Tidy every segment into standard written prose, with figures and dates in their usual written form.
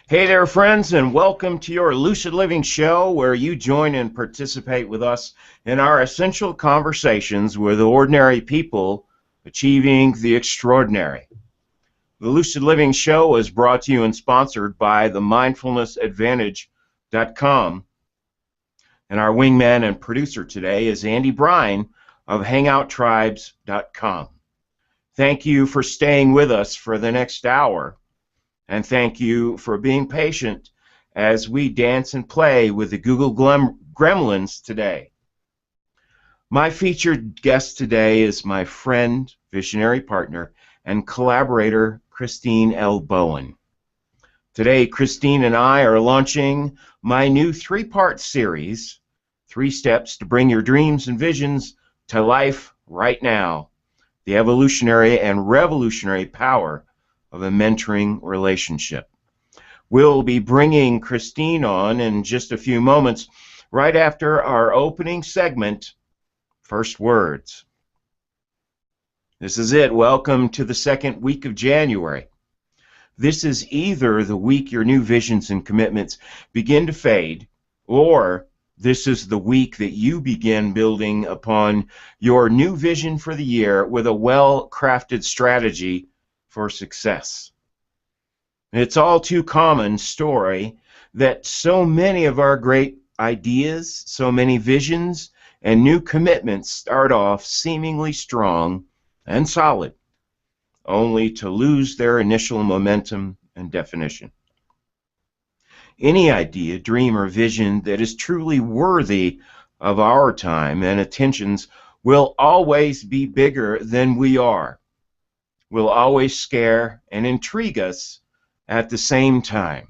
Hey there, friends, and welcome to your Lucid Living show where you join and participate with us in our essential conversations with ordinary people achieving the extraordinary. The Lucid Living show is brought to you and sponsored by the mindfulnessadvantage.com. And our wingman and producer today is Andy Brine of hangouttribes.com. Thank you for staying with us for the next hour. And thank you for being patient as we dance and play with the Google Gremlins today. My featured guest today is my friend, visionary partner, and collaborator, Christine L Bowen. Today, Christine and I are launching my new three-part series, 3 Steps to Bring Your Dreams and Visions to Life Right Now, the evolutionary and revolutionary power of a mentoring relationship. We'll be bringing Christine on in just a few moments, right after our opening segment, First Words. This is it. Welcome to the second week of January. This is either the week your new visions and commitments begin to fade, or this is the week that you begin building upon your new vision for the year with a well-crafted strategy for success. It's all too common story that so many of our great ideas, so many visions, and new commitments start off seemingly strong and solid, only to lose their initial momentum and definition. Any idea, dream, or vision that is truly worthy of our time and attentions will always be bigger than we are, will always scare and intrigue us at the same time.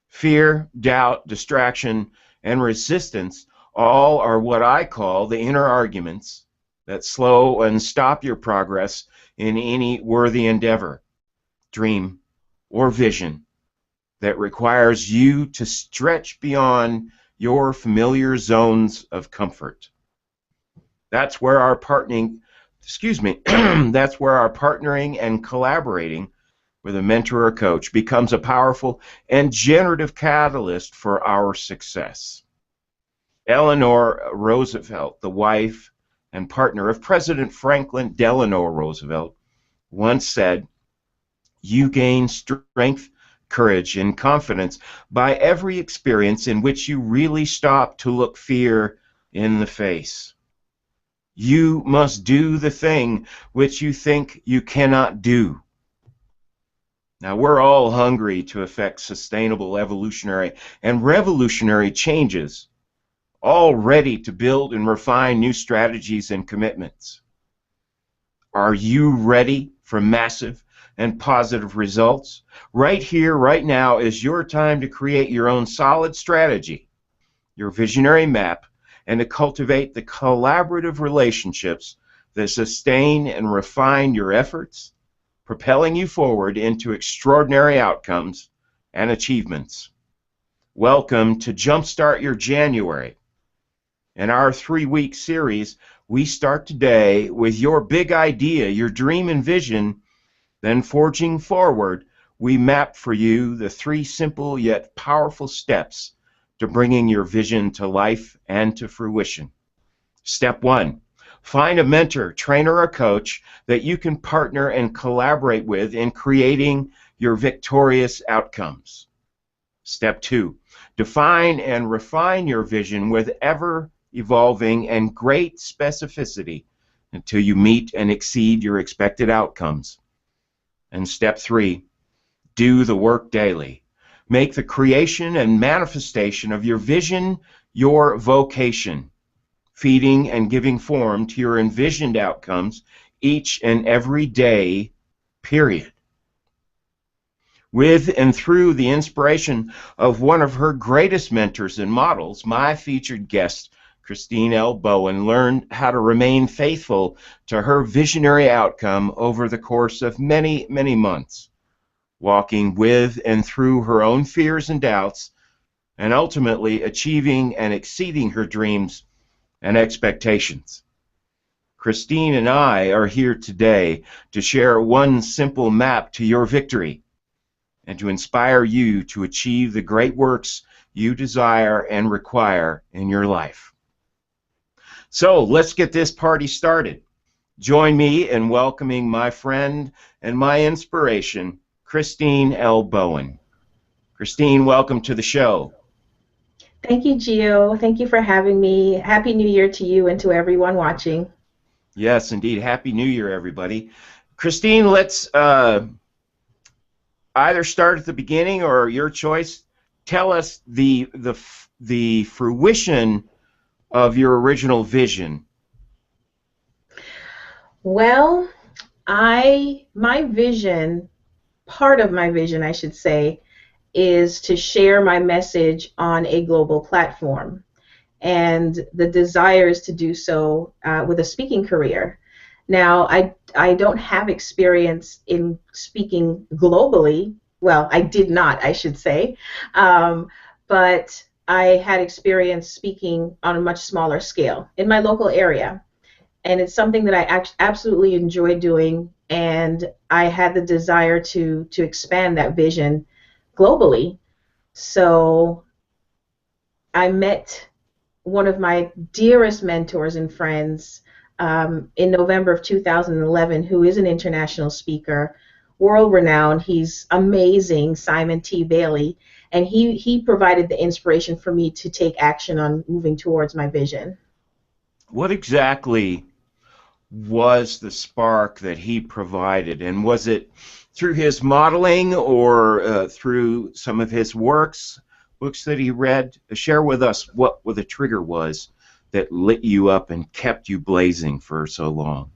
Fear, doubt, distraction, and resistance all are what I call the inner arguments that slow and stop your progress in any worthy endeavor, dream, or vision that requires you to stretch beyond your familiar zones of comfort. That's where our partnering and collaborating with a mentor or coach becomes a powerful and generative catalyst for our success. Eleanor Roosevelt, the wife and partner of President Franklin Delano Roosevelt, once said, "You gain strength, courage, and confidence by every experience in which you really stop to look fear in the face. You must do the thing which you think you cannot do." Now, we're all hungry to effect sustainable, evolutionary, and revolutionary changes, all ready to build and refine new strategies and commitments. Are you ready for massive and positive results? Right here, right now, is your time to create your own solid strategy, your visionary map, and to cultivate the collaborative relationships that sustain and refine your efforts, propelling you forward into extraordinary outcomes and achievements. Welcome to JumpStart Your January. In our 3-week series, we start today with your big idea, your dream and vision. Then forging forward, we map for you the 3 simple yet powerful steps to bringing your vision to life and to fruition. Step 1, find a mentor, trainer, or coach that you can partner and collaborate with in creating your victorious outcomes. Step 2, define and refine your vision with ever-evolving and great specificity until you meet and exceed your expected outcomes. And step 3, do the work daily. Make the creation and manifestation of your vision your vocation, feeding and giving form to your envisioned outcomes each and every day, period. With and through the inspiration of one of her greatest mentors and models, my featured guest, Christine L Bowen, learned how to remain faithful to her visionary outcome over the course of many, many months, walking with and through her own fears and doubts, and ultimately achieving and exceeding her dreams and expectations. Christine and I are here today to share one simple map to your victory, and to inspire you to achieve the great works you desire and require in your life. So let's get this party started. Join me in welcoming my friend and my inspiration, Christine L Bowen. Christine, welcome to the show. Thank you, Gio. Thank you for having me. Happy New Year to you and to everyone watching. Yes, indeed. Happy New Year, everybody. Christine, let's either start at the beginning or your choice. Tell us the fruition of your original vision. Well, my vision, part of my vision, I should say, is to share my message on a global platform. And the desire is to do so with a speaking career. Now, I don't have experience in speaking globally. Well, I did not, I should say. But I had experience speaking on a much smaller scale in my local area. And it's something that I absolutely enjoy doing. And I had the desire to expand that vision globally. So I met one of my dearest mentors and friends in November of 2011, who is an international speaker, world renowned. He's amazing, Simon T. Bailey, and he provided the inspiration for me to take action on moving towards my vision. What exactly was the spark that he provided, and was it through his modeling or through some of his books that he read? Share with us what the trigger was that lit you up and kept you blazing for so long.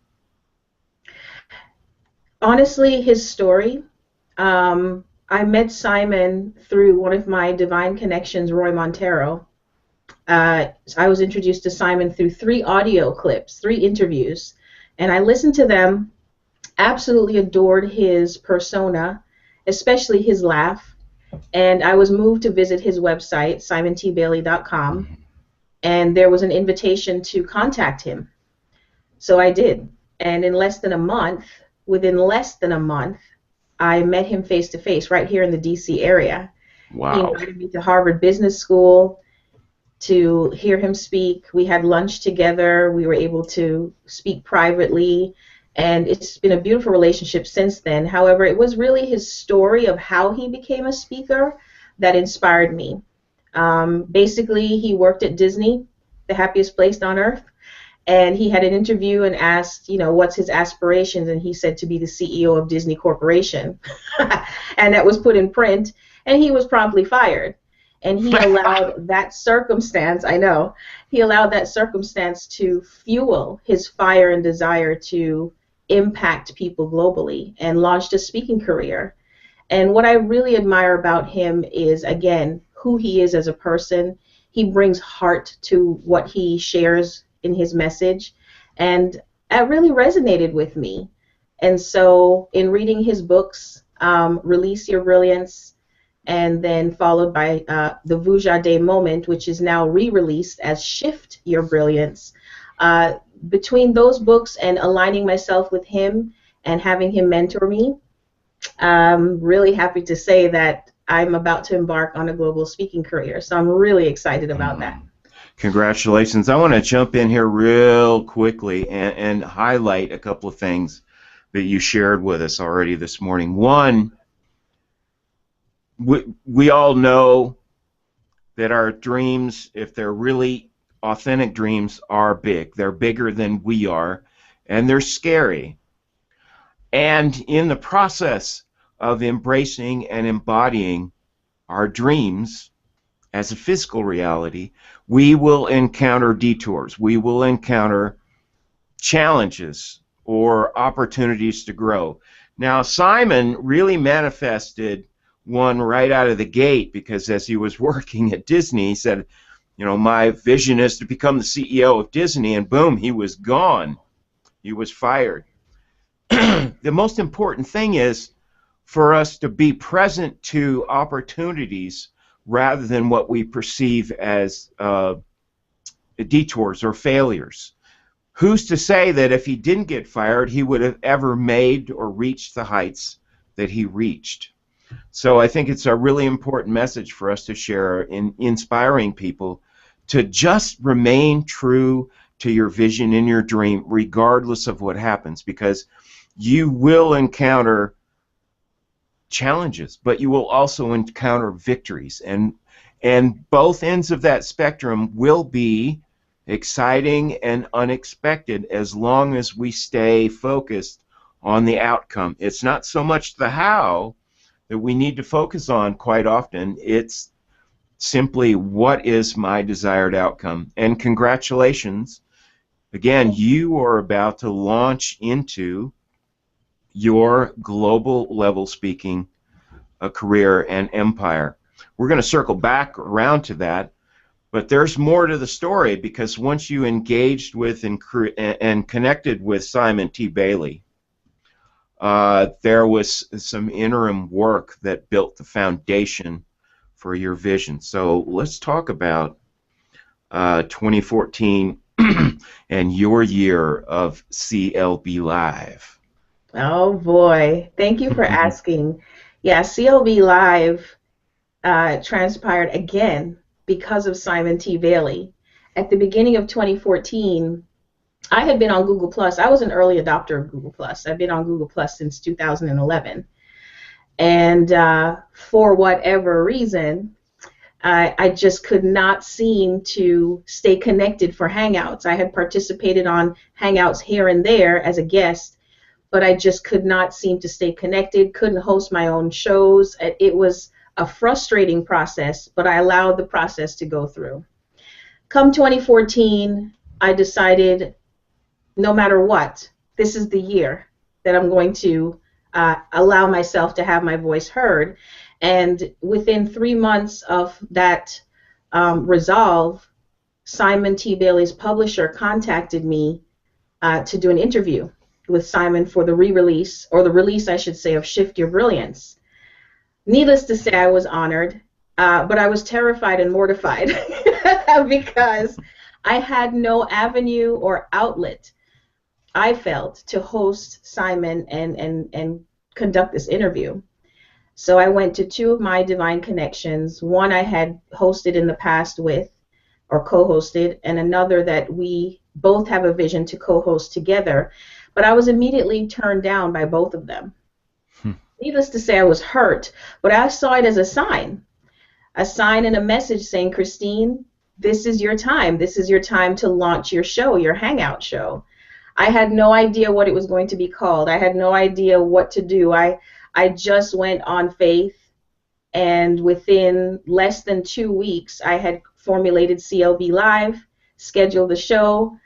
Honestly, his story. I met Simon through one of my divine connections, Roy Montero. I was introduced to Simon through 3 audio clips, 3 interviews, and I listened to them, absolutely adored his persona, especially his laugh, and I was moved to visit his website, simontbailey.com, and there was an invitation to contact him. So I did, and in less than a month, within less than a month, I met him face to face right here in the DC area. Wow. He invited me to Harvard Business School to hear him speak. We had lunch together. We were able to speak privately, and it's been a beautiful relationship since then. However, it was really his story of how he became a speaker that inspired me. Basically, he worked at Disney, the happiest place on earth, and he had an interview and asked, what's his aspirations, and he said to be the CEO of Disney Corporation. And that was put in print, and he was promptly fired. And he allowed that circumstance, he allowed that circumstance to fuel his fire and desire to impact people globally and launched a speaking career. And what I really admire about him is, again, who he is as a person. He brings heart to what he shares in his message, and that really resonated with me. And so in reading his books, Release Your Brilliance, and then followed by the Vuja Day Moment, which is now re-released as Shift Your Brilliance. Between those books and aligning myself with him and having him mentor me, I'm really happy to say that I'm about to embark on a global speaking career. So I'm really excited about that. Congratulations. I want to jump in here real quickly and highlight a couple of things that you shared with us already this morning. One, we all know that our dreams, if they're really authentic dreams, are big. They're bigger than we are, and they're scary. And in the process of embracing and embodying our dreams as a physical reality, we will encounter detours. We will encounter challenges or opportunities to grow. Now, Simon really manifested one right out of the gate, because as he was working at Disney, he said, my vision is to become the CEO of Disney, and boom, he was gone. He was fired. The most important thing is for us to be present to opportunities rather than what we perceive as detours or failures. Who's to say that if he didn't get fired, he would have ever made or reached the heights that he reached? So I think it's a really important message for us to share in inspiring people to just remain true to your vision and your dream, regardless of what happens, because you will encounter challenges, but you will also encounter victories, and both ends of that spectrum will be exciting and unexpected as long as we stay focused on the outcome. It's not so much the how that we need to focus on quite often. It's simply what is my desired outcome. And congratulations, again, you are about to launch into your global level speaking career and empire. We're going to circle back around to that, but there's more to the story, because once you engaged with and connected with Simon T. Bailey, there was some interim work that built the foundation for your vision. So let's talk about 2014 and your year of CLB Live. Oh boy, thank you for asking. Yeah, CLB Live transpired again because of Simon T. Bailey. At the beginning of 2014, I had been on Google Plus. I was an early adopter of Google Plus. I've been on Google Plus since 2011. And for whatever reason, I just could not seem to stay connected for Hangouts. I had participated on Hangouts here and there as a guest, but I just could not seem to stay connected, couldn't host my own shows. It was a frustrating process, but I allowed the process to go through. Come 2014, I decided no matter what, this is the year that I'm going to allow myself to have my voice heard. And within 3 months of that resolve, Simon T. Bailey's publisher contacted me to do an interview with Simon for the re-release, or the release, I should say, of Shift Your Brilliance. Needless to say, I was honored, but I was terrified and mortified because I had no avenue or outlet, I felt, to host Simon and conduct this interview. So I went to 2 of my divine connections, one I had hosted in the past with, or co-hosted, and another that we both have a vision to co-host together. But I was immediately turned down by both of them. Needless to say, I was hurt, but I saw it as a sign and a message saying, Christine, this is your time. This is your time to launch your show, your Hangout show. I had no idea what it was going to be called. I had no idea what to do. I just went on faith, and within less than 2 weeks, I had formulated CLB Live, scheduled the show,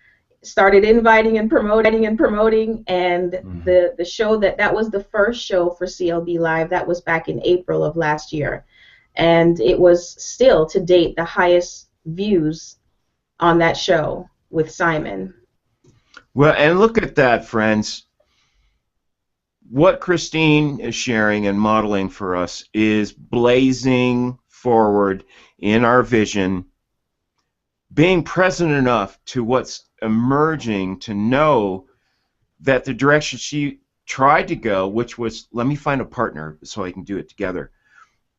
started inviting and promoting, and the show that was the first show for CLB Live. That was back in April of last year, and it was still to date the highest views on that show with Simon. Well, and look at that, friends. What Christine is sharing and modeling for us is blazing forward in our vision, being present enough to what's emerging to know that the direction she tried to go, which was, let me find a partner so I can do it together.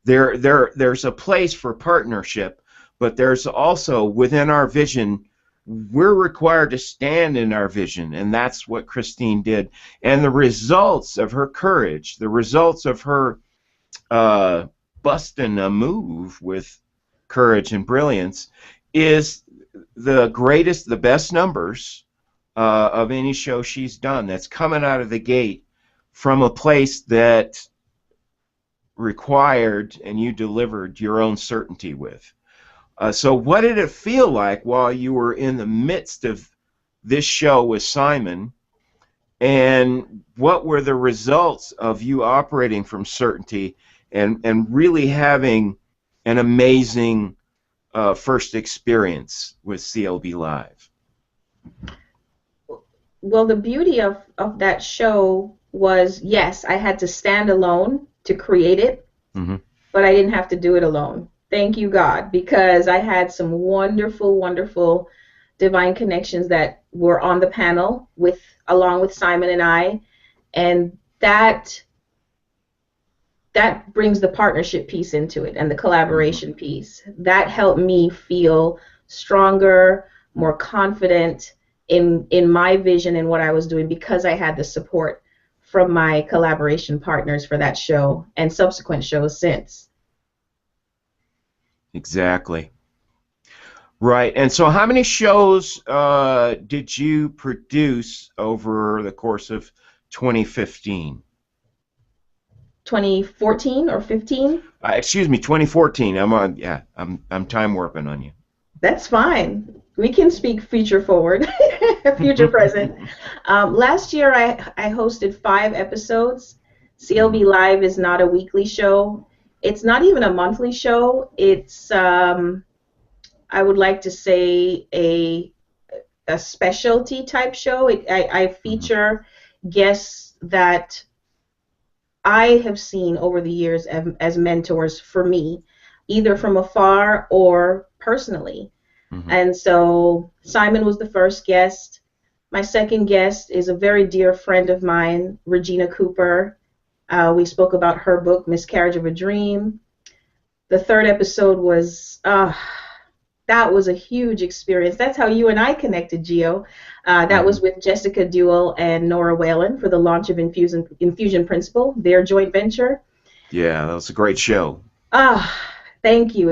There's a place for partnership, but there's also, within our vision, we're required to stand in our vision, and that's what Christine did. And the results of her courage, the results of her busting a move with courage and brilliance, is the greatest, the best numbers of any show she's done. That's coming out of the gate from a place that required and you delivered your own certainty with. So what did it feel like while you were in the midst of this show with Simon, and what were the results of you operating from certainty and really having an amazing first experience with CLB Live? Well, the beauty of that show was, yes, I had to stand alone to create it, but I didn't have to do it alone. Thank you, God, because I had some wonderful, wonderful divine connections that were on the panel along with Simon and I, and that that brings the partnership piece into it and the Mhm. collaboration piece. That helped me feel stronger, more confident in my vision and what I was doing because I had the support from my collaboration partners for that show and subsequent shows since. Exactly. Right. And so, how many shows did you produce over the course of 2015? 2014 or 15? Excuse me, 2014. I'm on. Yeah, I'm time warping on you. That's fine. We can speak future forward, future present. Last year, I hosted 5 episodes. CLB Mhm. Live is not a weekly show. It's not even a monthly show. It's, I would like to say, a specialty type show. I Mhm. feature guests that I have seen over the years as mentors for me, either from afar or personally. Mhm. And so Simon was the first guest. My second guest is a very dear friend of mine, Regina Cooper. We spoke about her book, Miscarriage of a Dream. The third episode was, that was a huge experience. That's how you and I connected, Gio. That was Mhm. with Jessica Duell and Nora Whalen for the launch of Infusion Principle, their joint venture. Yeah, that was a great show. Ah, thank you.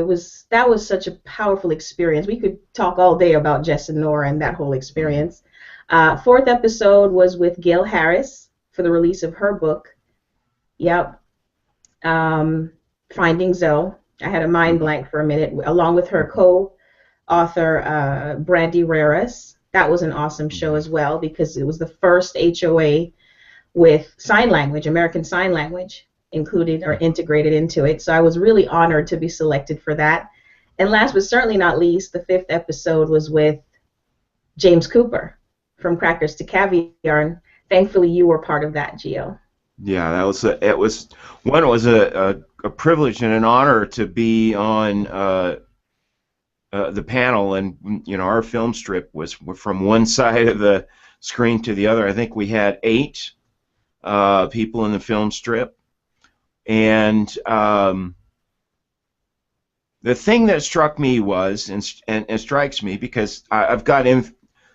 That was such a powerful experience. We could talk all day about Jess and Nora and that whole Mhm. experience. Fourth episode was with Gail Harris for the release of her book. Yep. Um, Finding Zoe. I had a mind Mhm. blank for a minute, along with her co-author, Brandy Raris. That was an awesome show Mhm. as well because it was the first HOA with sign language, American Sign Language, included or Mhm. integrated into it. So I was really honored to be selected for that. And last but certainly not least, the fifth episode was with James Cooper from Crackers to Caviar. And thankfully, you were part of that, Gio. Yeah, that was it was one. It was a privilege and an honor to be on the panel, and our film strip was from one side of the screen to the other. I think we had 8 people in the film strip, and the thing that struck me was, and strikes me because I've got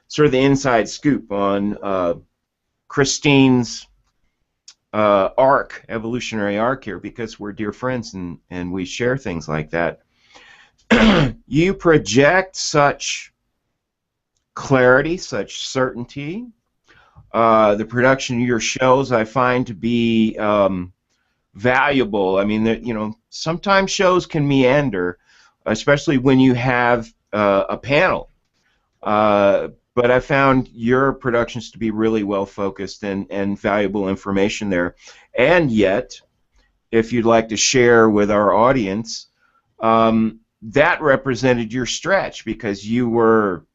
sort of the inside scoop on Christine's evolutionary arc here, because we're dear friends and we share things like that. You project such clarity, such certainty. The production of your shows I find to be valuable. I mean, sometimes shows can meander, especially when you have a panel. But I found your productions to be really well focused and valuable information there. And yet, if you'd like to share with our audience, that represented your stretch because you were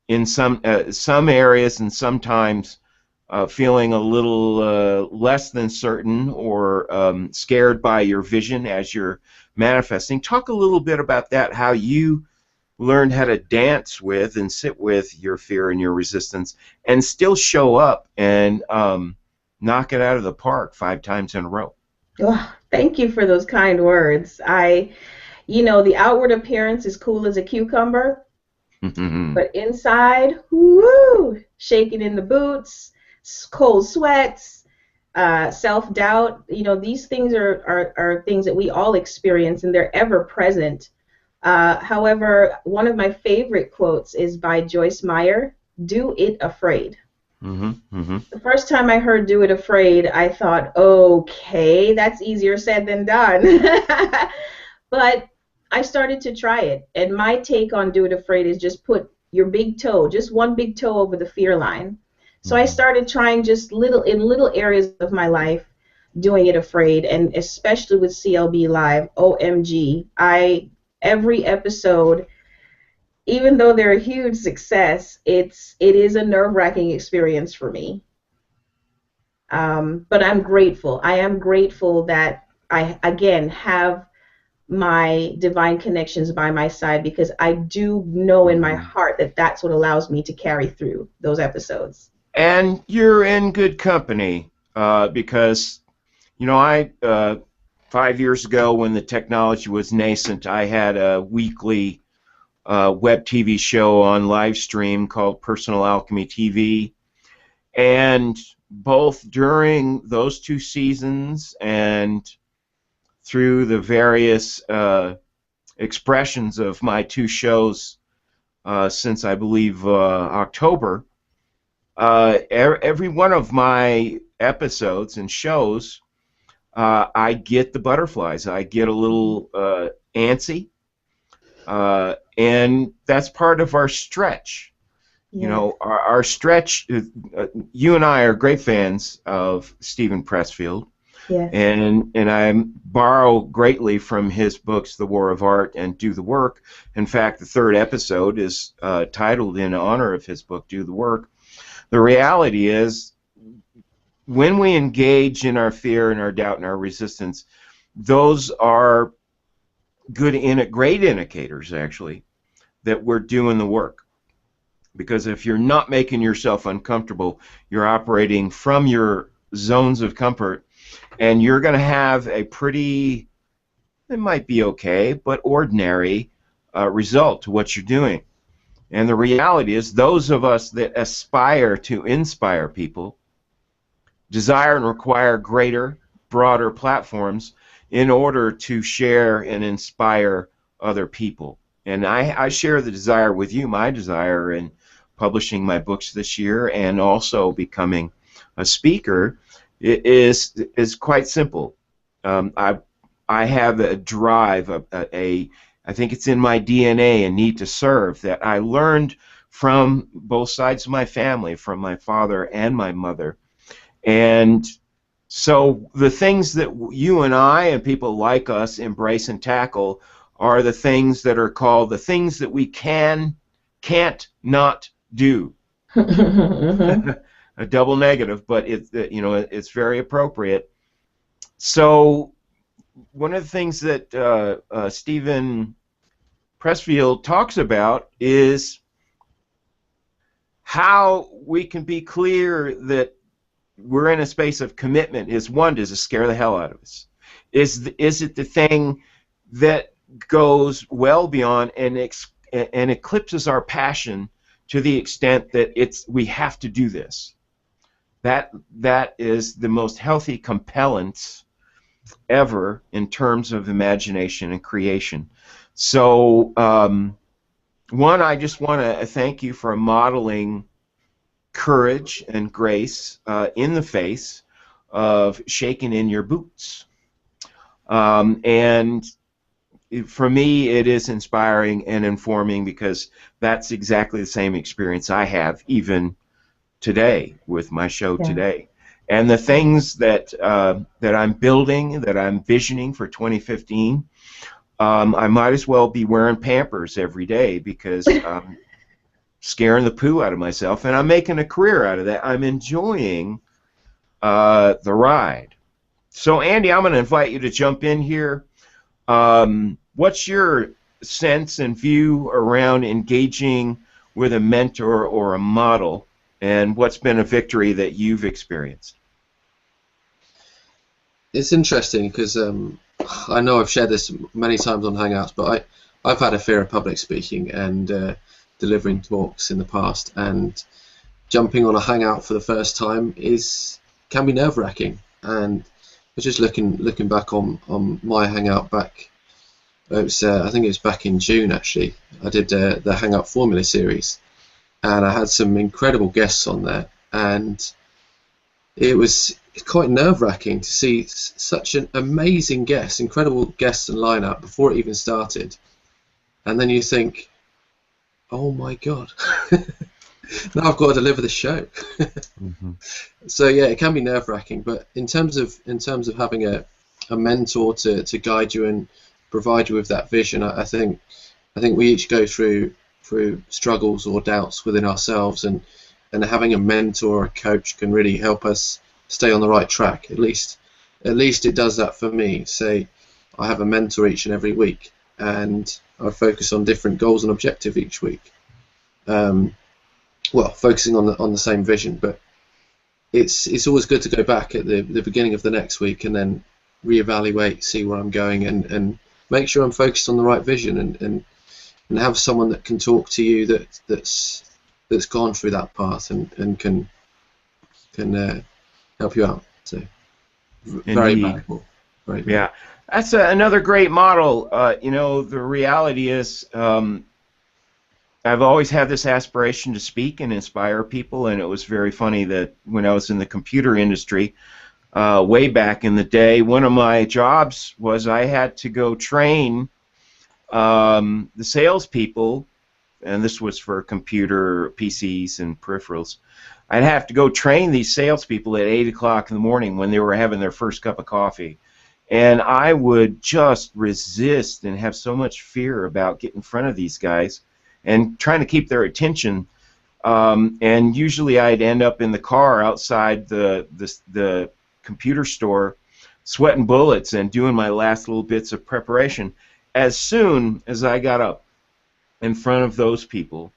in some areas and sometimes feeling a little less than certain or scared by your vision as you're manifesting. Talk a little bit about that, how you learned how to dance with and sit with your fear and your resistance and still show up and knock it out of the park 5 times in a row. Oh, thank you for those kind words. The outward appearance is cool as a cucumber, but inside, woo, shaking in the boots, cold sweats, self-doubt. These things are things that we all experience and they're ever present. However, one of my favorite quotes is by Joyce Meyer, "Do it afraid." Mm-hmm, mm-hmm. The first time I heard "Do it afraid," I thought, okay, that's easier said than done. But I started to try it. And my take on "Do it afraid" is just put your big toe, just one big toe over the fear line. So I Mm-hmm. started trying just little areas of my life, doing it afraid, and especially with CLB Live, OMG. Every episode, even though they're a huge success, it is a nerve-wracking experience for me. But I'm grateful. I am grateful that I again have my divine connections by my side because I do know in my Mm-hmm. heart that that's what allows me to carry through those episodes. And you're in good company because I 5 years ago, when the technology was nascent, I had a weekly web TV show on live stream called Personal Alchemy TV. And both during those 2 seasons and through the various expressions of my 2 shows since, I believe, October, every one of my episodes and shows, I get the butterflies. I get a little antsy, and that's part of our stretch. Yeah. You know, our stretch, you and I are great fans of Stephen Pressfield. Yes. And I borrow greatly from his books, The War of Art and Do the Work. In fact, the 3rd episode is titled in honor of his book, Do the Work. The reality is, when we engage in our fear and our doubt and our resistance, those are great indicators, actually, that we're doing the work. Because if you're not making yourself uncomfortable, you're operating from your zones of comfort, and you're going to have a pretty, it might be okay, but ordinary result to what you're doing. And the reality is, those of us that aspire to inspire people desire and require greater, broader platforms in order to share and inspire other people. And I share the desire with you. My desire in publishing my books this year and also becoming a speaker is quite simple. I have a drive, I think it's in my DNA, a need to serve, that I learned from both sides of my family, from my father and my mother. And so the things that you and I and people like us embrace and tackle are the things that are called the things that we can't not do. A double negative, but it's very appropriate. So one of the things that Stephen Pressfield talks about is how we can be clear that we're in a space of commitment. Is one, does it scare the hell out of us? Is it the thing that goes well beyond and eclipses our passion to the extent that we have to do this? That is the most healthy compellence ever in terms of imagination and creation. So, one, I just want to thank you for modeling courage and grace in the face of shaking in your boots. And for me, it is inspiring and informing, because that's exactly the same experience I have even today with my show today. And the things that I'm building, that I'm visioning for 2015, I might as well be wearing Pampers every day, because I'm scaring the poo out of myself, and I'm making a career out of that. I'm enjoying the ride. So, Andy, I'm going to invite you to jump in here. What's your sense and view around engaging with a mentor or a model, and what's been a victory that you've experienced? It's interesting because I know I've shared this many times on Hangouts, but I've had a fear of public speaking and delivering talks in the past, and jumping on a Hangout for the first time can be nerve-wracking. And just looking back on my Hangout back, I think it was back in June actually. I did the Hangout Formula series, and I had some incredible guests on there, and it was quite nerve-wracking to see such an amazing guest, incredible guests and lineup before it even started, and then you think, oh my God, now I've got to deliver the show. So yeah, it can be nerve-wracking, but in terms of having a mentor to guide you and provide you with that vision, I think we each go through struggles or doubts within ourselves, and having a mentor or a coach can really help us stay on the right track. At least it does that for me. Say I have a mentor each and every week, and I focus on different goals and objectives each week. Well, focusing on the same vision, but it's always good to go back at the beginning of the next week and then reevaluate, see where I'm going, and make sure I'm focused on the right vision, and have someone that can talk to you that's gone through that path and can help you out. So very Indeed. valuable. Very valuable. Yeah, that's another great model. The reality is, I've always had this aspiration to speak and inspire people, and it was very funny that when I was in the computer industry, way back in the day, one of my jobs was I had to go train the salespeople, and this was for computer PCs and peripherals. I'd have to go train these salespeople at 8 o'clock in the morning when they were having their first cup of coffee. And I would just resist and have so much fear about getting in front of these guys and trying to keep their attention. And usually I'd end up in the car outside the computer store sweating bullets and doing my last little bits of preparation. As soon as I got up in front of those people,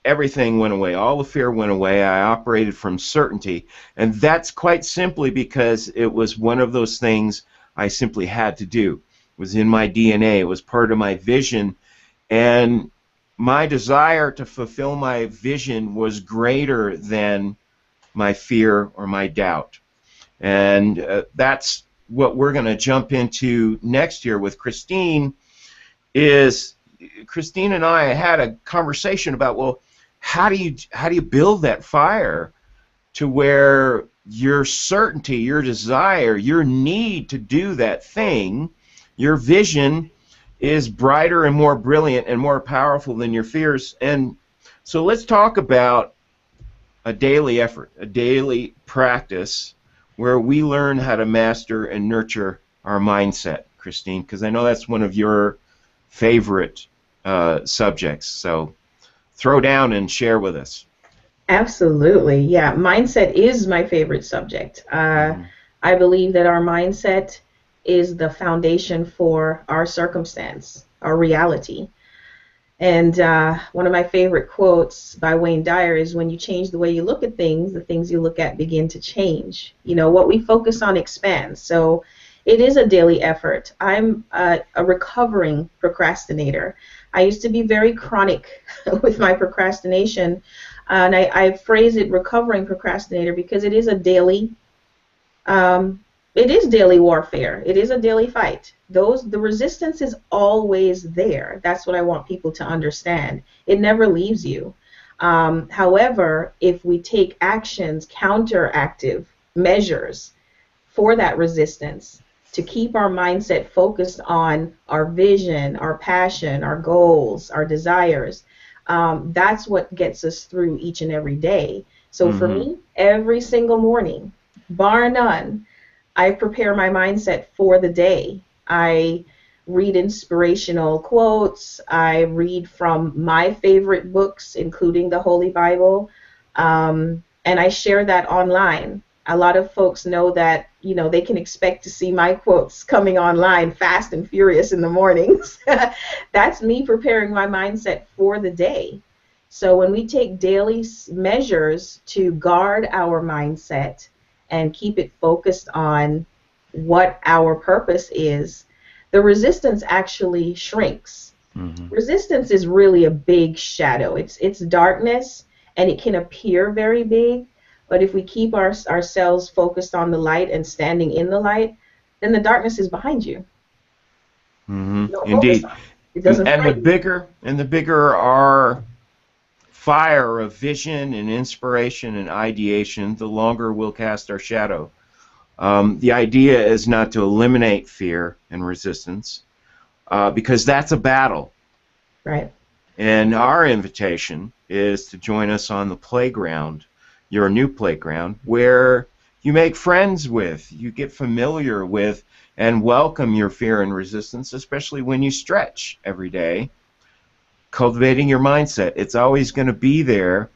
everything went away. All the fear went away. I operated from certainty. And that's quite simply because it was one of those things I simply had to do. It was in my DNA. It was part of my vision. And my desire to fulfill my vision was greater than my fear or my doubt. And that's what we're going to jump into next year with Christine. Is Christine and I had a conversation about, well, how do you build that fire to where your certainty, your desire, your need to do that thing, your vision is brighter and more brilliant and more powerful than your fears. And so let's talk about a daily effort, a daily practice where we learn how to master and nurture our mindset, Christine, because I know that's one of your favorite subjects. So throw down and share with us. Absolutely. Yeah, mindset is my favorite subject. I believe that our mindset is the foundation for our circumstance, our reality. And one of my favorite quotes by Wayne Dyer is, when you change the way you look at things, the things you look at begin to change. You know, what we focus on expands. So it is a daily effort. I'm a recovering procrastinator. I used to be very chronic with my procrastination, and I phrase it recovering procrastinator because it is a daily warfare. It is a daily fight. The resistance is always there. That's what I want people to understand. It never leaves you. However, if we take actions, counteractive measures for that resistance, to keep our mindset focused on our vision, our passion, our goals, our desires, that's what gets us through each and every day. So for me, every single morning, bar none, I prepare my mindset for the day. I read inspirational quotes. I read from my favorite books, including the Holy Bible, and I share that online. A lot of folks know that, you know, they can expect to see my quotes coming online fast and furious in the mornings. That's me preparing my mindset for the day. So when we take daily measures to guard our mindset and keep it focused on what our purpose is, the resistance actually shrinks. Resistance is really a big shadow. It's darkness, and it can appear very big. But if we keep ourselves focused on the light and standing in the light, then the darkness is behind you. Indeed. It doesn't And the bigger our fire of vision and inspiration and ideation, the longer we'll cast our shadow. The idea is not to eliminate fear and resistance, because that's a battle. Right. And our invitation is to join us on the playground, your new playground, where you make friends with, you get familiar with, and welcome your fear and resistance, especially when you stretch every day. Cultivating your mindset. It's always going to be there.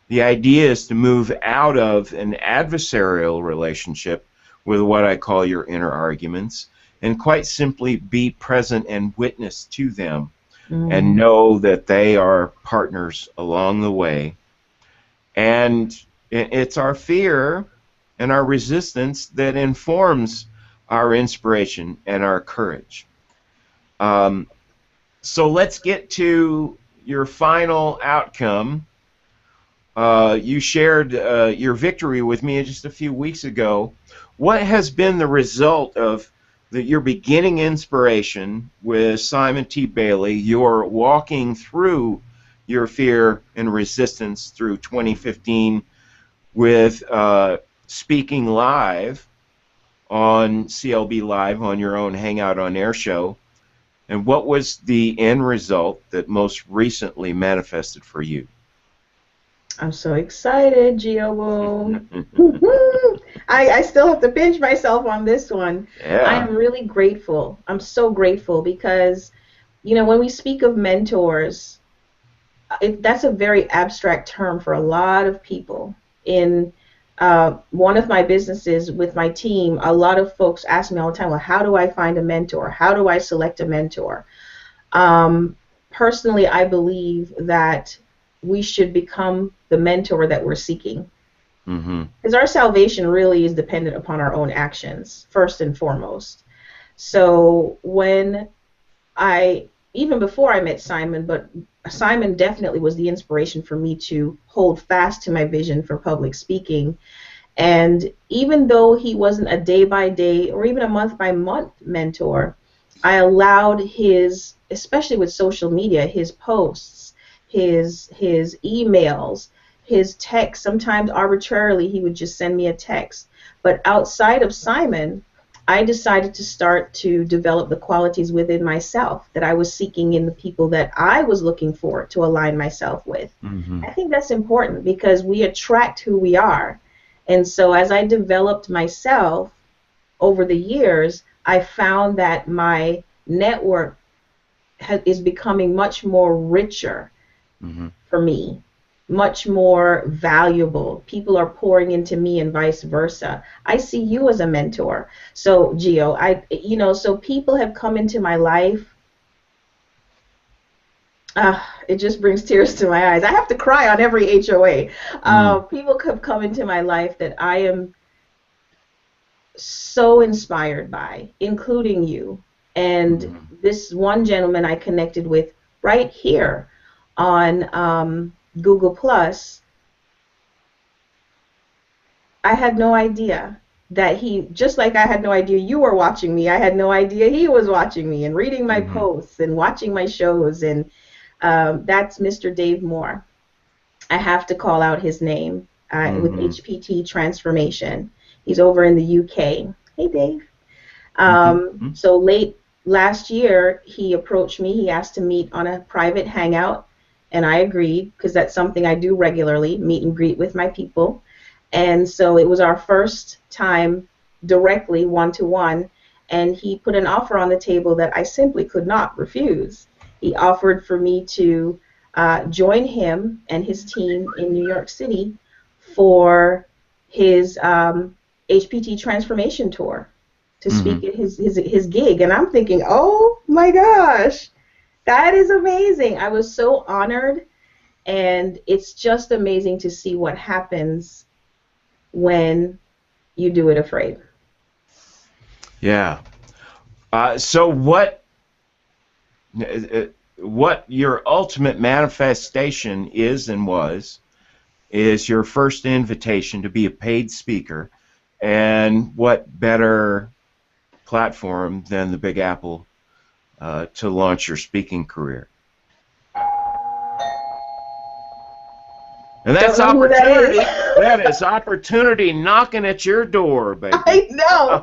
The idea is to move out of an adversarial relationship with what I call your inner arguments, and quite simply be present and witness to them, and know that they are partners along the way. And it's our fear and our resistance that informs our inspiration, and our courage. So let's get to your final outcome. You shared your victory with me just a few weeks ago. What has been the result of your beginning inspiration with Simon T. Bailey, your walking through your fear and resistance through 2015 with speaking live on CLB Live on your own Hangout on Air show? And what was the end result that most recently manifested for you? I'm so excited, Gio. I still have to pinch myself on this one. Yeah. I am really grateful. I'm so grateful because, you know, when we speak of mentors, that's a very abstract term for a lot of people. In one of my businesses with my team, a lot of folks ask me all the time, well, how do I find a mentor? How do I select a mentor? Personally, I believe that we should become the mentor that we're seeking. Because our salvation really is dependent upon our own actions, first and foremost. So when even before I met Simon, but Simon definitely was the inspiration for me to hold fast to my vision for public speaking. And even though he wasn't a day-by-day or even a month-by-month mentor, I allowed his, especially with social media, his posts, his emails, his texts. Sometimes arbitrarily he would just send me a text. But outside of Simon, I decided to start to develop the qualities within myself that I was seeking in the people that I was looking for to align myself with. I think that's important because we attract who we are. And so as I developed myself over the years, I found that my network is becoming much more richer for me, much more valuable. People are pouring into me and vice versa. I see you as a mentor. So, Gio, so people have come into my life. It just brings tears to my eyes. I have to cry on every HOA. People have come into my life that I am so inspired by, including you. And this one gentleman I connected with right here on Google Plus, I had no idea that he, just like I had no idea you were watching me, I had no idea he was watching me and reading my posts and watching my shows. And that's Mr. Dave Moore. I have to call out his name with HPT Transformation. He's over in the UK. Hey, Dave. So late last year, he approached me. He asked to meet on a private hangout, and I agreed because that's something I do regularly, meet and greet with my people. And so it was our first time directly one-to-one, and he put an offer on the table that I simply could not refuse. He offered for me to join him and his team in New York City for his HPT Transformation Tour to speak at his gig. And I'm thinking, oh my gosh, that is amazing. I was so honored, and it's just amazing to see what happens when you do it afraid. Yeah. So what your ultimate manifestation is and was is your first invitation to be a paid speaker, and what better platform than the Big Apple to launch your speaking career. And that's opportunity. That is opportunity knocking at your door, baby. I know.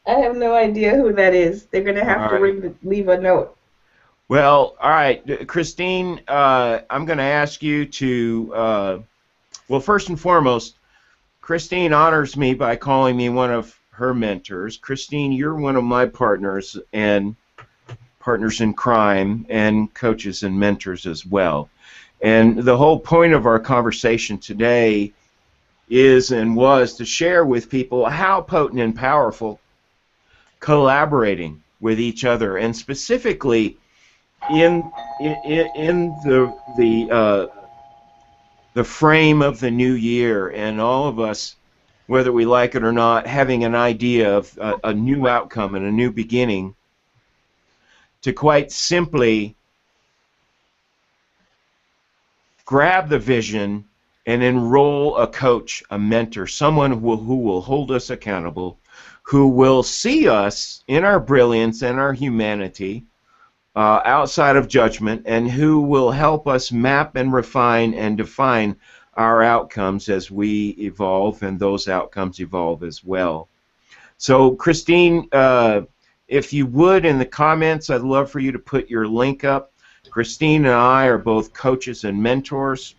I have no idea who that is. They're going to have to leave a note. Well, all right, Christine, I'm going to ask you to, well, first and foremost, Christine honors me by calling me one of her mentors. Christine, you're one of my partners and partners in crime and coaches and mentors as well. And the whole point of our conversation today is and was to share with people how potent and powerful collaborating with each other, and specifically in the frame of the new year, and all of us, whether we like it or not, having an idea of a new outcome and a new beginning, to quite simply grab the vision and enroll a coach, a mentor, someone who will hold us accountable, who will see us in our brilliance and our humanity, outside of judgment, and who will help us map and refine and define our outcomes as we evolve, and those outcomes evolve as well. So, Christine, if you would, in the comments, I'd love for you to put your link up. Christine and I are both coaches and mentors.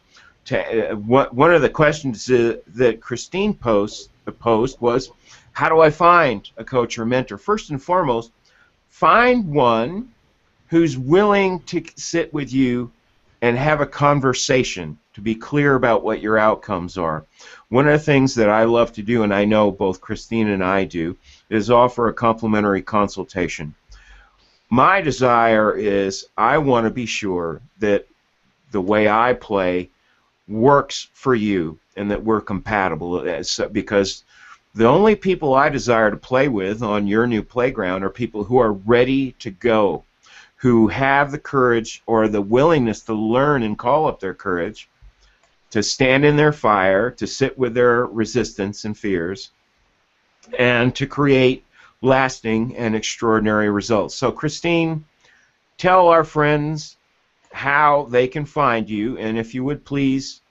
One of the questions that Christine posed was, how do I find a coach or mentor? First and foremost, find one who's willing to sit with you and have a conversation to be clear about what your outcomes are. One of the things that I love to do, and I know both Christine and I do, is offer a complimentary consultation. My desire is I want to be sure that the way I play works for you and that we're compatible, because the only people I desire to play with on your new playground are people who are ready to go, who have the courage or the willingness to learn and call up their courage, to stand in their fire, to sit with their resistance and fears, and to create lasting and extraordinary results. So, Christine, tell our friends how they can find you, and if you would please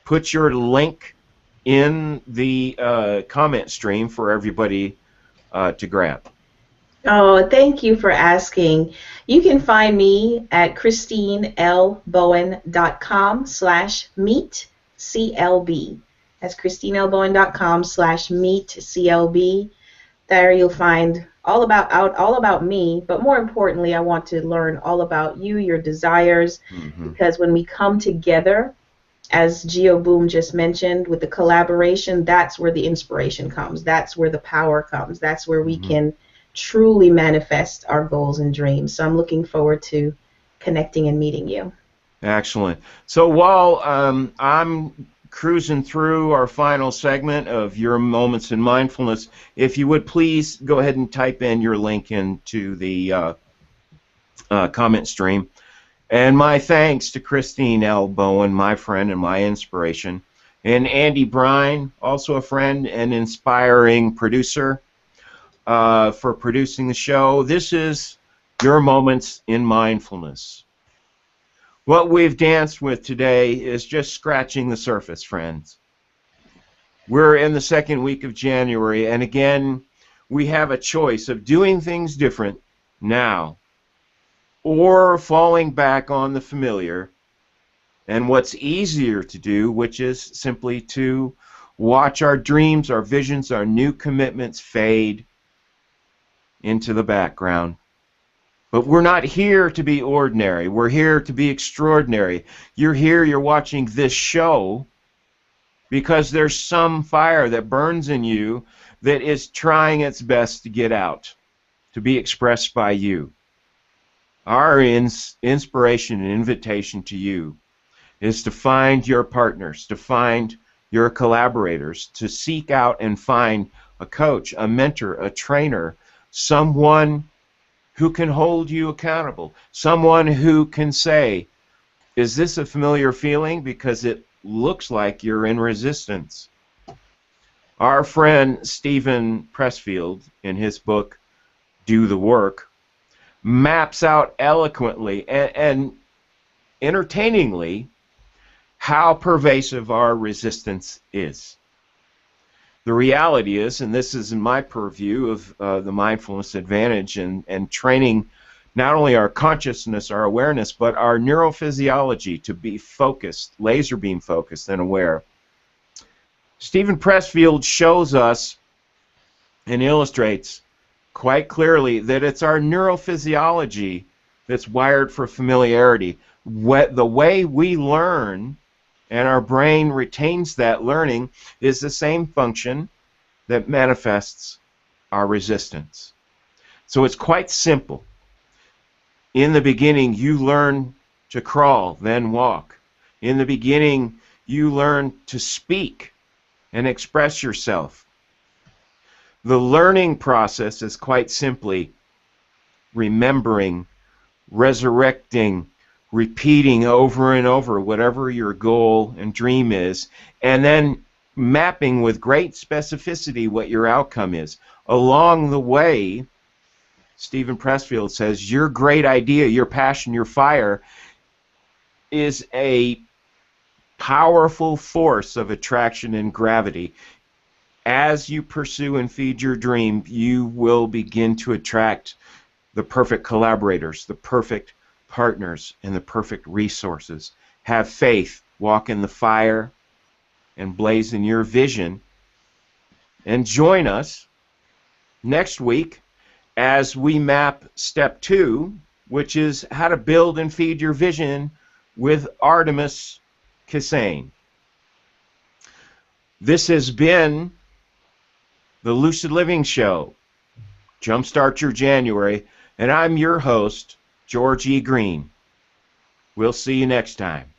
put your link in the comment stream for everybody to grab. Oh, thank you for asking. You can find me at ChristineLBowen.com/meetCLB. That's ChristineLBowen.com/meetCLB. There you'll find all about me, but more importantly, I want to learn all about you, your desires, because when we come together, as Geo Boom just mentioned, with the collaboration, that's where the inspiration comes. That's where the power comes. That's where we can truly manifest our goals and dreams. So I'm looking forward to connecting and meeting you. Excellent. So while I'm cruising through our final segment of Your Moments in Mindfulness, if you would please go ahead and type in your link into the comment stream. And my thanks to Christine L Bowen, my friend and my inspiration, and Andy Brine, also a friend and inspiring producer, for producing the show. This is Your Moments in Mindfulness. What we've danced with today is just scratching the surface, friends. We're in the second week of January, and again, we have a choice of doing things different now, or falling back on the familiar, and what's easier to do, which is simply to watch our dreams, our visions, our new commitments fade into the background. But we're not here to be ordinary. We're here to be extraordinary. You're here, you're watching this show because there's some fire that burns in you that is trying its best to get out, to be expressed by you. Our inspiration and invitation to you is to find your partners, to find your collaborators, to seek out and find a coach, a mentor, a trainer, someone who can hold you accountable, someone who can say, is this a familiar feeling? Because it looks like you're in resistance. Our friend Stephen Pressfield, in his book, Do the Work, maps out eloquently and entertainingly how pervasive our resistance is. The reality is, and this is in my purview of the mindfulness advantage and training not only our consciousness, our awareness, but our neurophysiology to be focused, laser beam focused and aware. Stephen Pressfield shows us and illustrates quite clearly that it's our neurophysiology that's wired for familiarity. The way we learn and our brain retains that learning is the same function that manifests our resistance. So it's quite simple. In the beginning, you learn to crawl, then walk. In the beginning, you learn to speak and express yourself. The learning process is quite simply remembering, resurrecting, repeating over and over whatever your goal and dream is, and then mapping with great specificity what your outcome is. Along the way, Stephen Pressfield says, your great idea, your passion, your fire is a powerful force of attraction and gravity. As you pursue and feed your dream, you will begin to attract the perfect collaborators, the perfect partners, and the perfect resources. Have faith, walk in the fire, and blaze in your vision. And join us next week as we map step 2, which is how to build and feed your vision with Artemis Kissane. This has been the Lucid Living Show, Jumpstart Your January, and I'm your host, George E. Green. We'll see you next time.